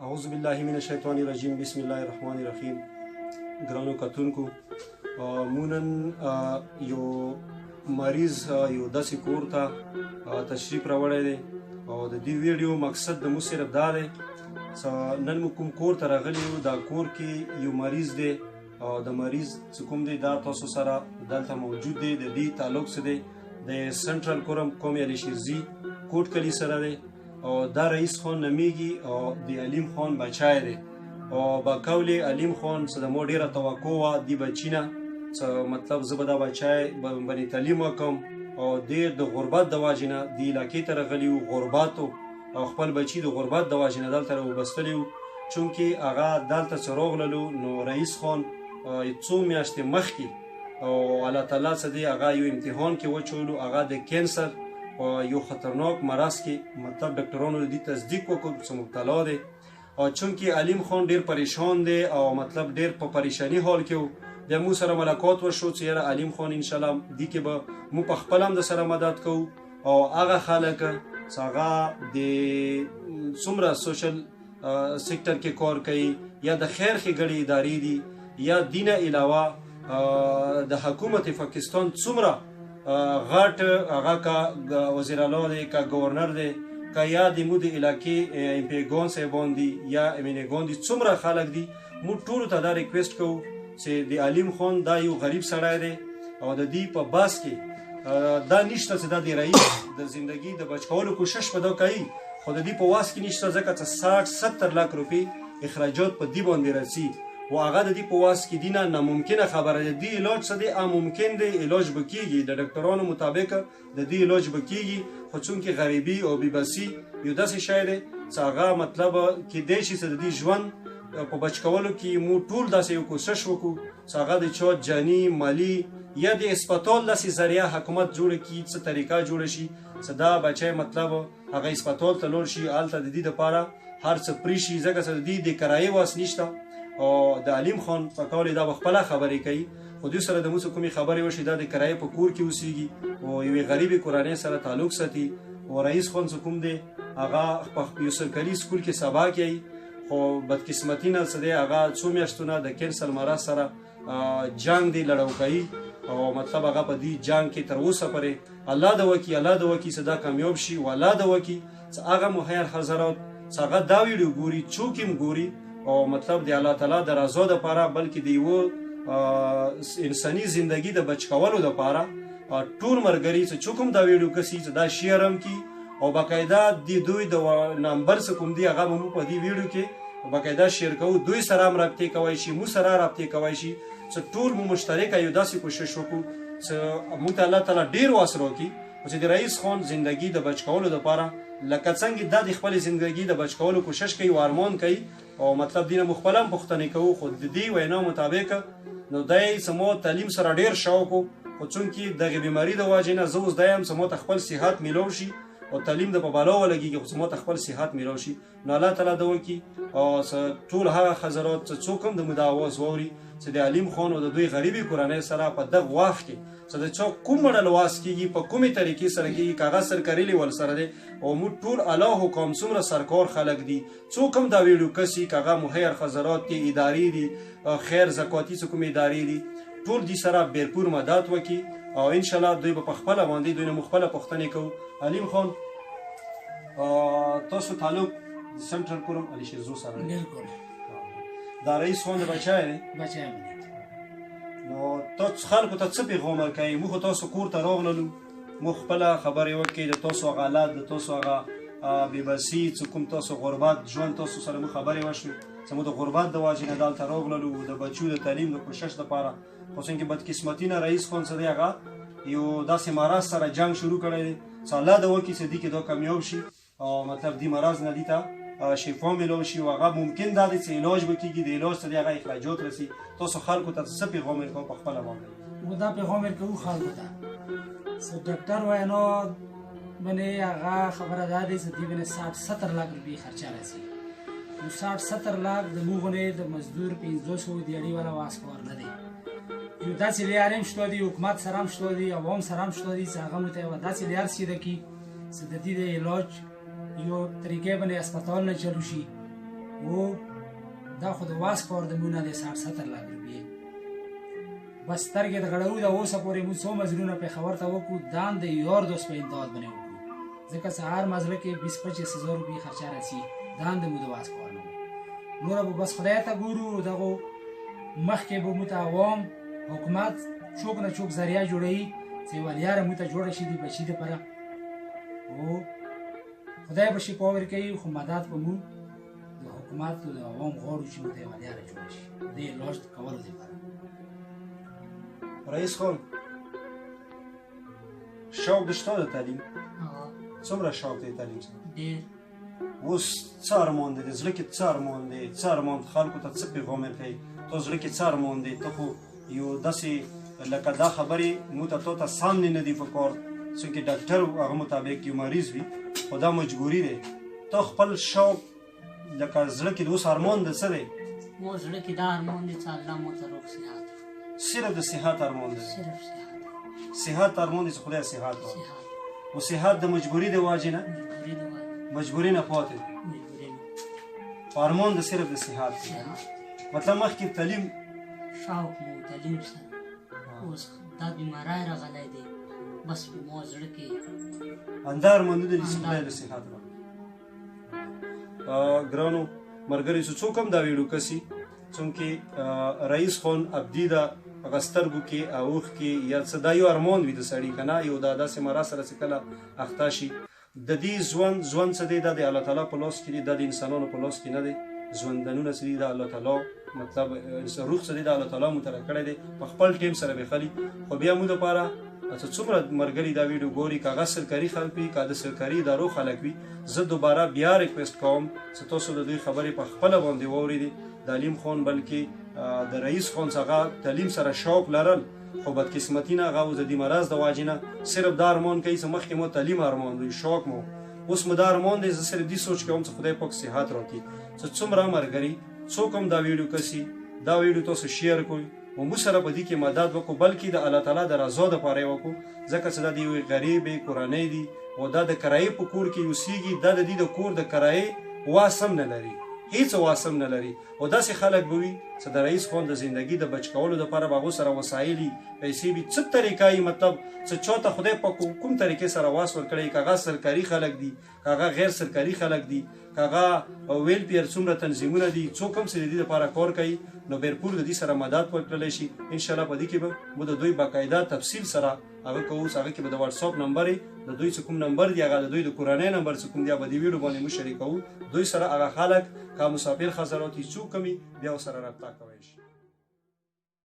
اعوذ بالله من الشیطان الرجیم بسم الله الرحمن الرحیم. ګرانو کتونکو، مونن یو مریض یو داسې کور ته تشریف راوړی دی او د دې ویډیو مقصد د مو صرف دا دی نن مو کوم کور ته راغلی یو. دا کور کې یو مریض دی او د مریض چې کوم دی دا تاسو سره دلته موجود دی. د دې تعلق څه دی د سنټرل کوم علی شیرزي کوټ کلی سره دی او دا رئیس خان نمیږي او د علیم خان بچای دی او با قول علیم خان څه د مو ډیره توقع وه دی بچینه څه مطلب زه به دا بچای باندې تعلیم وکم او ډېر د غربت د واجې نه دې علاقې ته راغلي وو. غرباتو او خپل بچي د غربت د واجې نه دلته راوبستلي وو. چونکې هغه دلته څه راغللو نو رئیس خان څو میاشتې مخکې او الله تعالی څه دی هغه یو امتحان کې وچولو. هغه د کینسر یو خطرناک مرض کې مطلب ډاکټرانو دې تصدیق وکړ چې مبتلا دی. او چونکې علیم خان ډېر پریشان دی او مطلب ډېر په پریشانی حال کې وو. بیا مو سره ملاقات وشو چې یاره علیم خان انشاءالله دې کې به مو په خپل هم د سره مدد کوو او هغه خلک چې هغه د څومره سوشل سیکټر کې کار کوي یا د خیر ښېګڼې ادارې دي یا دینه علاوه د حکومت پاکستان څومره غټ هغه کا وزیر اعلی دی کا گورنر دی کا یا د مو د علاقې ایم پی ګان صاحبان دي یا امینګان دي څومره خلک دي مو ټولو ته دا ریکویسټ کوو چې د علیم خان دا یو غریب سړی دی او د دې په باس کې دا نشته چې دا د رئیس د زندگی د بچ کولو کوشش په دا کوي خو د دې په واس کې نشته ځکه چې 60-70 لاک روپۍ اخراجات په دې باندې راځي و هغه د دې په واس کې دي نه ناممکنه خبره ده. دې علاج څه دی ممکن دی علاج به کېږي د ډاکټرانو مطابق د دې علاج به کېږي خو چونکې غریبي او بېبسي یو داسې شی دی چې هغه مطلب کیدای شي چې د دې ژوند په بچ کولو کې مو ټول داسې یو کوشش وکړو چې هغه د چا جاني مالي یا د اسپتال داسې ذریعه حکومت جوړه کړي څه طریقه جوړه شي چې دا بچی مطلب هغه اسپتال ته لاړ شي هلته د دې دپاره هر څه پرې شي ځکه چې د دې د کرایې واس نشته او د علیم خان په قول دا به خپله خبرې کوي خو دوی سره د مو څه کومې خبرې وشي دا د کرایې په کور کې اوسېږي او یوې غریبې کورنۍ سره تعلق ساتي او رئیس خان څه کوم دی هغه په یو سرکاري سکول کې سبا کوي خو بدقسمتي نه څه دی هغه څو میاشتونه د کینسر مرض سره جنګ دی لړو کوي او مطلب هغه په دې جنګ کې تر اوسه پورې الله د وکي چې دا کامیاب شي و الله د وکي چې هغه مهیر حضرات چې هغه دا ویډیو ګوري څوک هم ګوري او مطلب د الله تعالی د رضا دپاره بلکې د یوه انساني زندگی د بچ کولو دپاره ټول ملګري چې څوک هم دا ویډیو کسي چې دا شیر هم کړي او باقاعده د دوی د نمبر څه کوم دی هغه به مو په دې ویډیو کې باقاعده شیر کوو. دوی سره هم رابطې کوی شي مو سره رابطې کوی شي چې ټول مو مشترکه یو داسې کوشش وکړو چې موږ ته الله تعالی ډېر واس راکړي چې د رئیس خان زندگی د بچ کولو دپاره لکه څنګه دا د خپل زندگی د بچ کولو کوشش کوي او ارمان کوي او مطلب دینه مو خپل هم پوښتنې کوو خو د دې وینا مطابق نو دی چې مو تعلیم سره ډېر شوق و خو چونکې دغې بیماري د واجې نه زه اوس دی هم چې مو ته خپل صحت میلو شي او تعلیم د په بالا ولګېږي خو چې مو ته خپل صحت میلو شي نو الله تعالی ده وکړي او ټول هغه حضرات چې څوک هم د مو دا اواز واوري چې د علیم خان او د دوی غریبې کورنۍ سره په دغه وخت کې چې د چا کوم مډل واس کېږي په کومې طریقې سره کېږي که هغه سرکاري لیول سره دی او موږ ټول الله حکام څومره سرکار خلک دي څوک هم دا ویډیو کسي که هغه مهیر حضرات دي ادارې دي خیر زکاتي څه کومې ادارې دي ټول دې سره بیرپور مدد وکړي او انشاءالله دوی به په خپله باندې دوی نه مو خپله پوښتنې کوو. علیم خان تاسو تعلق د سنټرل کورم علي شیرزو سره بالکل دا رئیس خان د بچی دی بچی هم دی نو تاسو خلکو ته څه پیغام ورکوئ؟ موږ خو تاسو کور ته راغللو موږ خپله خبرې وکړئ د تاسو هغه حالات د تاسو هغه بېبسي څه کوم تاسو غربت ژوند تاسو سره موږ خبرې وشوې چې موږ د غربت د واجې نه دلته راغللو د بچو د تعلیم د کوشش دپاره خو څنګه بدقسمتي نه رئیس خان څه دی هغه یو داسې مرض سره جنګ شروع کړی دی چې الله د وکړي چې دې کې دا کامیاب شي او مطلب دې مرض نه دې ته شفا میلو شي او هغه ممکن دا دی چې علاج به کېږي د علاج ته د هغه اخراجات رسي. تاسو خلکو ته څه پیغام ورکوو په خپله باندې؟ موږ دا پیغام ورکوو خلکو ته چې ډاکټر وینا باندې هغه خبره دا دی چې دې باندې 60-70 لاک روپۍ خرچه راځي نو 60-70 لاک د موږ نه د مزدور 500 دیاړي والا واس کار نه دی یو داسې لیار هم شته دي حکومت سره هم شته دي عوام سره هم شته دي چې هغه موږ ته یوه داسې لیار سیده کړي چې د دې د علاج یو طریقې باندې اسپتال نه چلو شي वो دا خو د واس پور د مونه د 60-70 लाख روپیې بس سترګې د غړو د اوسه پورې مو څو مزرونه په خبر ته وکړو دان د یور دوست په امداد باندې وکړو ځکه سهار مزله کې 20-25 هزار روپۍ خرچه راځي دان د مو د واس پور نه نور به بس خدای ته ګورو دغه مخکې به مو ته عوام حکومت چوک نه چوک ذریعہ جوړوي چې ولیار مو ته جوړ شي د بچی لپاره او خدای به شي پاور کوي خو مدد به مو د حکومت او د عوام غواړو چې مو ته ولیار جوړ شي د لوست کولو لپاره رئیس خان شوق دشته د تعلیم څومره شوق دی تعلیم ډېر اوس څه ارمان دی د زړه کې څه ارمان دی څه ارمان خلکو ته څه پیغام ورکوي تو زړه کې څه ارمان دی ته خو یو داسې لکه دا خبرې مو ته تو ته سامنے نه دی په کار څوکې ډاکټر هغه مطابق یو مریض وي خو دا مجبوري دی ته خپل شوق لکه زړه کې د اوس ارمان د څه دی مو زړه کې دا ارمان دی چې الله مو ته روغ صحت صرف د صحت ارمان دی صرف صحت صحت ارمان دی چې خدای صحت ورکړي صحت او صحت د مجبوري د واجب نه مجبوري دی وای مجبوري نه پاتې مجبوري نه ارمان د صرف د صحت دی صحت مطلب مخکې تعلیم شوق مو تعلیم سره اوس دا بیماری راغلی دی بس په مو زړه کې اندار منو د خدای د صحت ورکړي ګرانو مرګري څوک هم دا ویډیو کسي څونکه رئیس خان ابدي دا غسترګو کې اوخ کې یا صدایو ارمان وي د سړی کنه یو دا داسې مرا سره څکله اختاشي د دې ژوند څه دی د الله تعالی په لاس کې دی د انسانانو په لاس کې نه دی ژوندانونه څه دي د الله تعالی مطلب روح څه دي د الله تعالی متره کړی دی په خپل ټیم سره به خلی خو بیا موږ لپاره څومره مرګري دا ویډیو ګوري کاغذ سرکاري خلک وي کا د سرکاري ادارو خلک وي زه دوباره بیا ریکوست کوم چې تاسو د دوی خبرې په خپل باندې واورئ تعلیم خان بلکې د رئیس خان څخه تعلیم سره شوق لرل خو بدقسمتي نه هغه د دې مرض د واجنه صرف دا ارمان کوي چې مخکې مو تعلیم ارمان وي شوق مو اوس مو دا ارمان دی چې صرف دې سوچ کوم چې خدای پاک صحت راکړي چې څومره مرګري څوک هم دا ویډیو کسي دا ویډیو تاسو شیر کړئ او موږ سره په دې کې مدد وکړو بلکې د الله تعالی د رضا دپاره یې وکړو ځکه چې دا د یوې غریبې کورنۍ دي او دا د کرایې په کور کې اوسېږي دا د دې د کور د کرایې واس هم نه لري هیڅ واس هم نه لري او داسې خلک به وي چې د رئیس خان د زندګي د بچ کولو دپاره به هغو سره وسایل پیسې وي څه طریقه یي مطلب چې چاته خدای په کوم طریقې سره واس ورکړی که هغه سرکاري خلک دي که هغه غیر سرکاري خلک دي که هغه ویلفیر څومره تنظیمونه دي څوک هم چې د دې دپاره کار کوي نو بیرپور د دې سره مدد ورکړلی شي انشاءالله په دې کې به موږ د دوی باقاعده تفصیل سره هغه کوو هغه کې به د واتساپ نمبر د دوی چې کوم نمبر دی هغه د دوی د کورنۍ نمبر چې کوم دی به د ویډیو باندې موږ شریکوو دوی سره هغه خلک که مسافر حضرات څوک کمی بیا سره رابطه کولی شي